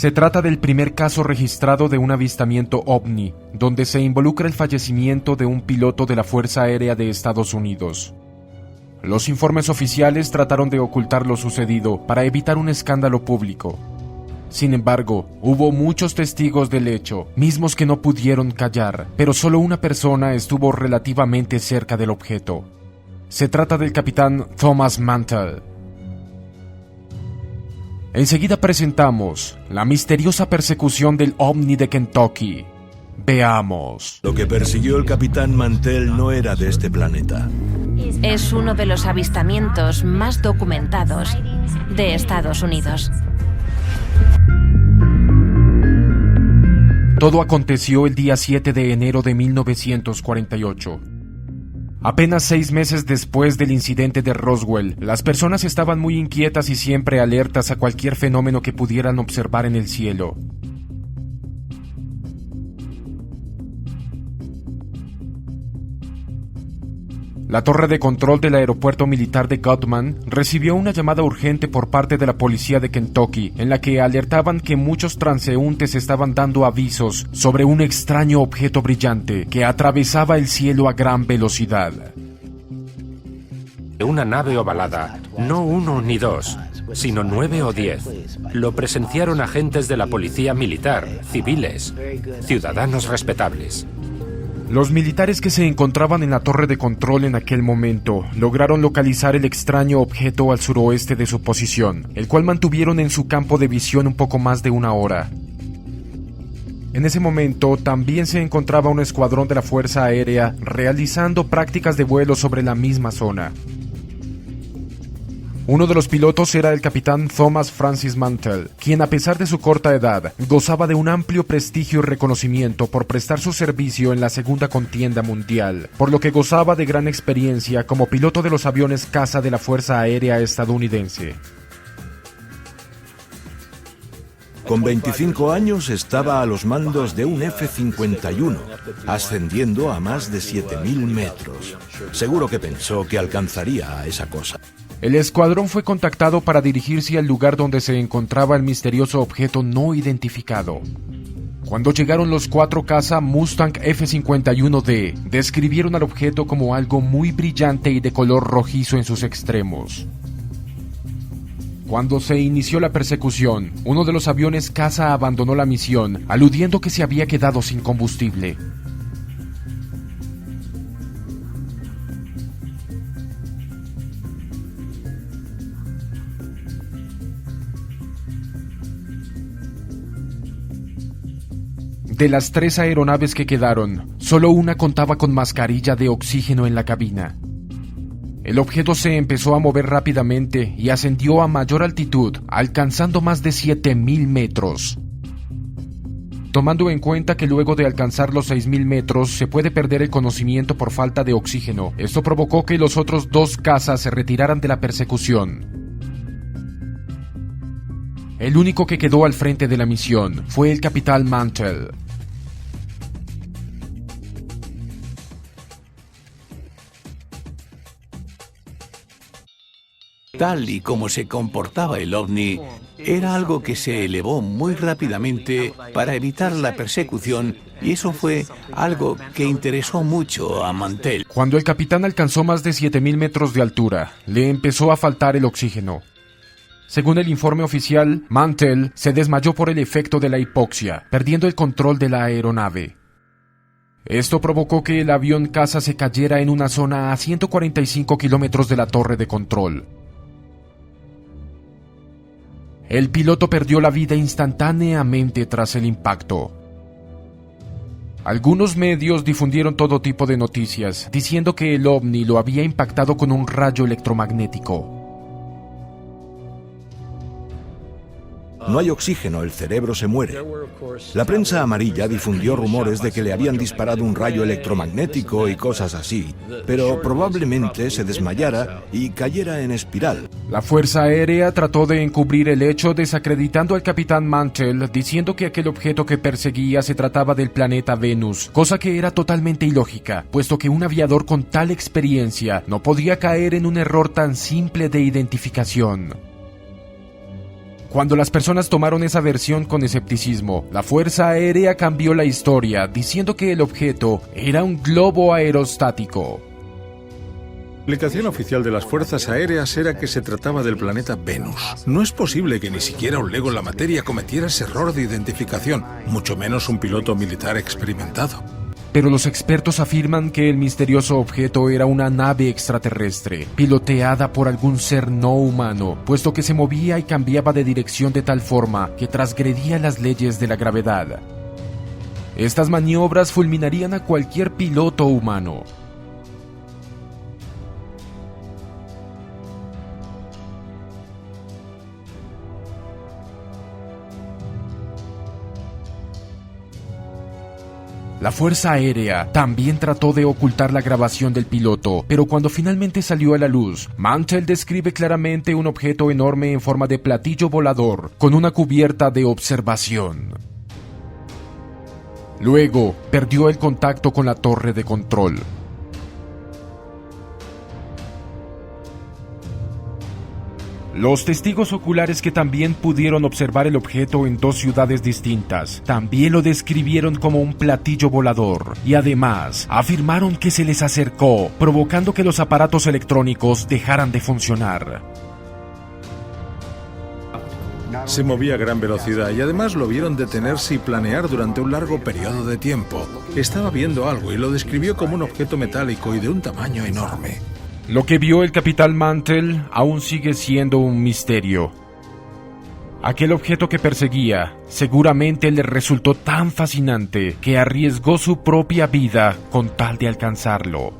Se trata del primer caso registrado de un avistamiento ovni, donde se involucra el fallecimiento de un piloto de la Fuerza Aérea de Estados Unidos. Los informes oficiales trataron de ocultar lo sucedido para evitar un escándalo público. Sin embargo, hubo muchos testigos del hecho, mismos que no pudieron callar, pero solo una persona estuvo relativamente cerca del objeto. Se trata del capitán Thomas Mantell. Enseguida presentamos la misteriosa persecución del ovni de Kentucky. Veamos. Lo que persiguió el capitán Mantell no era de este planeta. Es uno de los avistamientos más documentados de Estados Unidos. Todo aconteció el día 7 de enero de 1948. Apenas 6 meses después del incidente de Roswell, las personas estaban muy inquietas y siempre alertas a cualquier fenómeno que pudieran observar en el cielo. La torre de control del aeropuerto militar de Gutman recibió una llamada urgente por parte de la policía de Kentucky, en la que alertaban que muchos transeúntes estaban dando avisos sobre un extraño objeto brillante que atravesaba el cielo a gran velocidad. Una nave ovalada, no 1 ni 2, sino 9 o 10. Lo presenciaron agentes de la policía militar, civiles, ciudadanos respetables. Los militares que se encontraban en la torre de control en aquel momento lograron localizar el extraño objeto al suroeste de su posición, el cual mantuvieron en su campo de visión un poco más de 1 hora. En ese momento también se encontraba un escuadrón de la Fuerza Aérea realizando prácticas de vuelo sobre la misma zona. Uno de los pilotos era el capitán Thomas Francis Mantell, quien a pesar de su corta edad, gozaba de un amplio prestigio y reconocimiento por prestar su servicio en la Segunda Contienda Mundial, por lo que gozaba de gran experiencia como piloto de los aviones caza de la Fuerza Aérea estadounidense. Con 25 años estaba a los mandos de un F-51, ascendiendo a más de 7.000 metros. Seguro que pensó que alcanzaría a esa cosa. El escuadrón fue contactado para dirigirse al lugar donde se encontraba el misterioso objeto no identificado. Cuando llegaron los 4 caza Mustang F-51D, describieron al objeto como algo muy brillante y de color rojizo en sus extremos. Cuando se inició la persecución, uno de los aviones caza abandonó la misión, aludiendo que se había quedado sin combustible. De las 3 aeronaves que quedaron, solo una contaba con mascarilla de oxígeno en la cabina. El objeto se empezó a mover rápidamente y ascendió a mayor altitud, alcanzando más de 7.000 metros. Tomando en cuenta que luego de alcanzar los 6.000 metros se puede perder el conocimiento por falta de oxígeno, esto provocó que los otros 2 cazas se retiraran de la persecución. El único que quedó al frente de la misión fue el capitán Mantell. Tal y como se comportaba el ovni, era algo que se elevó muy rápidamente para evitar la persecución, y eso fue algo que interesó mucho a Mantell. Cuando el capitán alcanzó más de 7.000 metros de altura, le empezó a faltar el oxígeno. Según el informe oficial, Mantell se desmayó por el efecto de la hipoxia, perdiendo el control de la aeronave. Esto provocó que el avión caza se cayera en una zona a 145 kilómetros de la torre de control. El piloto perdió la vida instantáneamente tras el impacto. Algunos medios difundieron todo tipo de noticias, diciendo que el ovni lo había impactado con un rayo electromagnético. No hay oxígeno, el cerebro se muere. La prensa amarilla difundió rumores de que le habían disparado un rayo electromagnético y cosas así, pero probablemente se desmayara y cayera en espiral. La Fuerza Aérea trató de encubrir el hecho desacreditando al capitán Mantell, diciendo que aquel objeto que perseguía se trataba del planeta Venus, cosa que era totalmente ilógica, puesto que un aviador con tal experiencia no podía caer en un error tan simple de identificación. Cuando las personas tomaron esa versión con escepticismo, la Fuerza Aérea cambió la historia, diciendo que el objeto era un globo aerostático. La explicación oficial de las fuerzas aéreas era que se trataba del planeta Venus. No es posible que ni siquiera un lego en la materia cometiera ese error de identificación, mucho menos un piloto militar experimentado. Pero los expertos afirman que el misterioso objeto era una nave extraterrestre, piloteada por algún ser no humano, puesto que se movía y cambiaba de dirección de tal forma que transgredía las leyes de la gravedad. Estas maniobras fulminarían a cualquier piloto humano. La Fuerza Aérea también trató de ocultar la grabación del piloto, pero cuando finalmente salió a la luz, Mantell describe claramente un objeto enorme en forma de platillo volador, con una cubierta de observación. Luego, perdió el contacto con la torre de control. Los testigos oculares que también pudieron observar el objeto en dos ciudades distintas, también lo describieron como un platillo volador, y además afirmaron que se les acercó, provocando que los aparatos electrónicos dejaran de funcionar. Se movía a gran velocidad y además lo vieron detenerse y planear durante un largo periodo de tiempo. Estaba viendo algo y lo describió como un objeto metálico y de un tamaño enorme. Lo que vio el capitán Mantell aún sigue siendo un misterio. Aquel objeto que perseguía seguramente le resultó tan fascinante que arriesgó su propia vida con tal de alcanzarlo.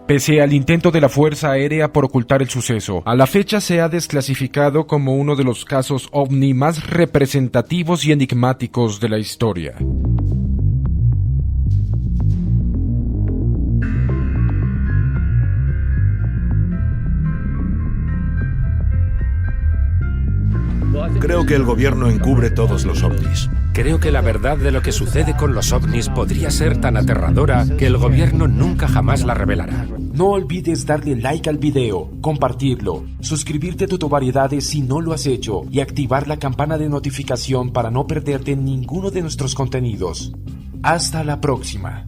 Pese al intento de la Fuerza Aérea por ocultar el suceso, a la fecha se ha desclasificado como uno de los casos ovni más representativos y enigmáticos de la historia. Creo que el gobierno encubre todos los ovnis. Creo que la verdad de lo que sucede con los ovnis podría ser tan aterradora que el gobierno nunca jamás la revelará. No olvides darle like al video, compartirlo, suscribirte a Tutovariedades si no lo has hecho y activar la campana de notificación para no perderte ninguno de nuestros contenidos. Hasta la próxima.